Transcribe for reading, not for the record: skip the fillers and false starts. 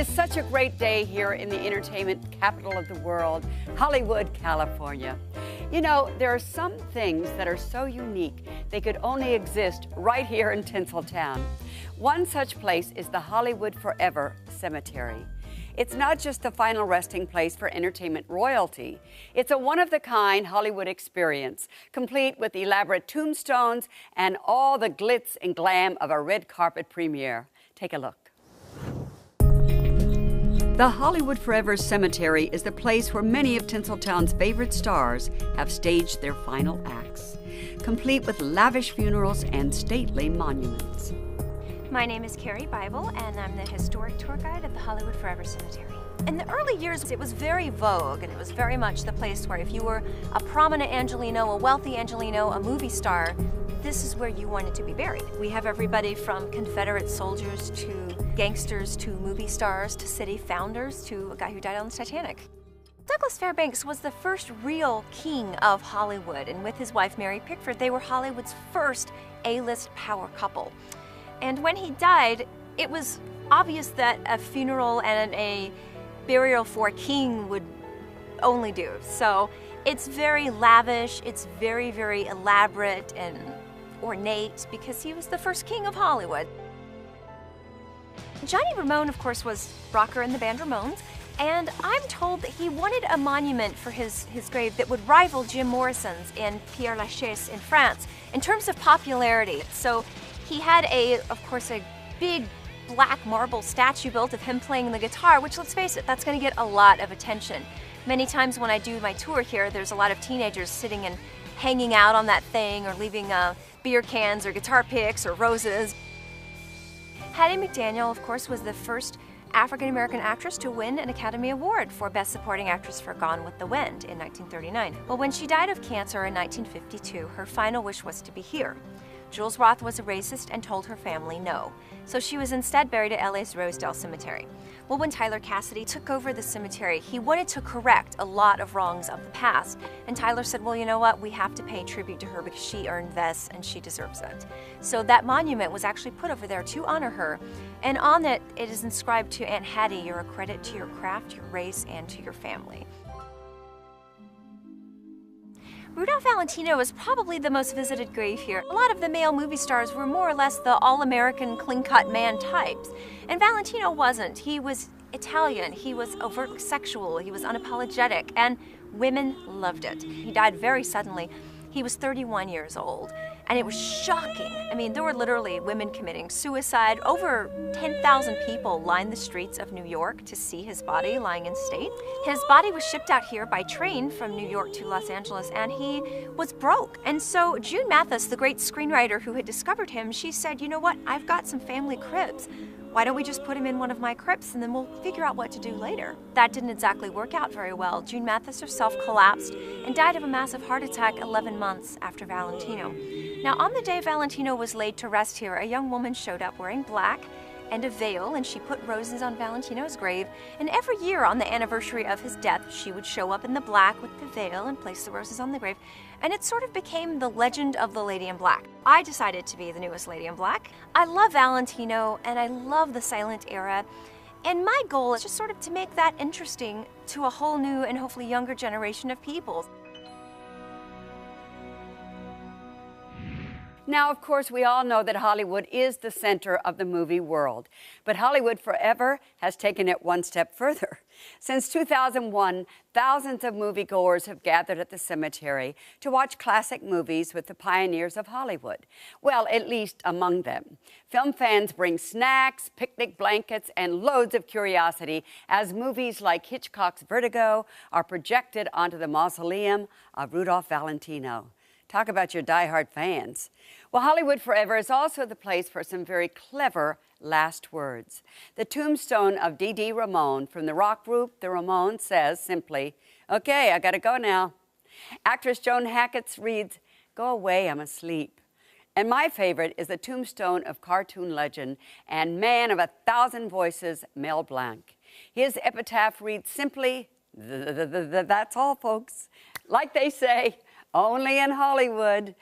is such a great day here in the entertainment capital of the world, Hollywood, California. You know, there are some things that are so unique they could only exist right here in Tinseltown. One such place is the Hollywood Forever Cemetery. It's not just the final resting place for entertainment royalty. It's a one-of-the-kind Hollywood experience, complete with elaborate tombstones and all the glitz and glam of a red carpet premiere. Take a look. The Hollywood Forever Cemetery is the place where many of Tinseltown's favorite stars have staged their final acts, complete with lavish funerals and stately monuments. My name is Carrie Bible, and I'm the historic tour guide at the Hollywood Forever Cemetery. In the early years, it was very vogue, and it was very much the place where if you were a prominent Angelino, a wealthy Angelino, a movie star, this is where you wanted to be buried. We have everybody from Confederate soldiers to gangsters to movie stars to city founders to a guy who died on the Titanic. Douglas Fairbanks was the first real king of Hollywood, and with his wife Mary Pickford, they were Hollywood's first A-list power couple. And when he died, it was obvious that a funeral and a burial for a king would only do. So it's very lavish, it's very, very elaborate and ornate because he was the first king of Hollywood. Johnny Ramone, of course, was rocker in the band Ramones, and I'm told that he wanted a monument for his grave that would rival Jim Morrison's in Père Lachaise in France in terms of popularity. So he had, of course, a big black marble statue built of him playing the guitar, which, let's face it, that's going to get a lot of attention. Many times when I do my tour here, there's a lot of teenagers sitting and hanging out on that thing or leaving beer cans or guitar picks or roses. Hattie Mcdaniel, of course, was the first African-American actress to win an Academy Award for Best Supporting Actress for Gone with the Wind in 1939. Well, when she died of cancer in 1952, her final wish was to be here. Jules Roth was a racist and told her family no, so she was instead buried at LA's Rosedale Cemetery. Well, when Tyler Cassidy took over the cemetery, he wanted to correct a lot of wrongs of the past, and Tyler said, well, you know what, we have to pay tribute to her because she earned this and she deserves it. So that monument was actually put over there to honor her, and on it, it is inscribed to Aunt Hattie, you're a credit to your craft, your race, and to your family. Rudolph Valentino was probably the most visited grave here. A lot of the male movie stars were more or less the all-American clean-cut man types. And Valentino wasn't. He was Italian, he was overtly sexual, he was unapologetic, and women loved it. He died very suddenly. He was 31 years old, and it was shocking. I mean, there were literally women committing suicide. Over 10,000 people lined the streets of New York to see his body lying in state. His body was shipped out here by train from New York to Los Angeles, and he was broke. And so June Mathis, the great screenwriter who had discovered him, she said, you know what, I've got some family cribs. Why don't we just put him in one of my crypts and then we'll figure out what to do later? That didn't exactly work out very well. June Mathis herself collapsed and died of a massive heart attack 11 months after Valentino. Now, on the day Valentino was laid to rest here, a young woman showed up wearing black and a veil, and she put roses on Valentino's grave, and every year on the anniversary of his death, she would show up in the black with the veil and place the roses on the grave, and it sort of became the legend of the Lady in Black. I decided to be the newest Lady in Black. I love Valentino, and I love the silent era, and my goal is just sort of to make that interesting to a whole new and hopefully younger generation of people. Now, of course, we all know that Hollywood is the center of the movie world, but Hollywood Forever has taken it one step further. Since 2001, thousands of moviegoers have gathered at the cemetery to watch classic movies with the pioneers of Hollywood. Well, at least among them. Film fans bring snacks, picnic blankets, and loads of curiosity as movies like Hitchcock's Vertigo are projected onto the mausoleum of Rudolph Valentino. Talk about your diehard fans. Well, Hollywood Forever is also the place for some very clever last words. The tombstone of Dee Dee Ramone from the rock group The Ramones says simply, okay, I gotta go now. Actress Joan Hackett's reads, go away, I'm asleep. And my favorite is the tombstone of cartoon legend and man of 1,000 voices, Mel Blanc. His epitaph reads simply, that's all, folks. Like they say, only in Hollywood.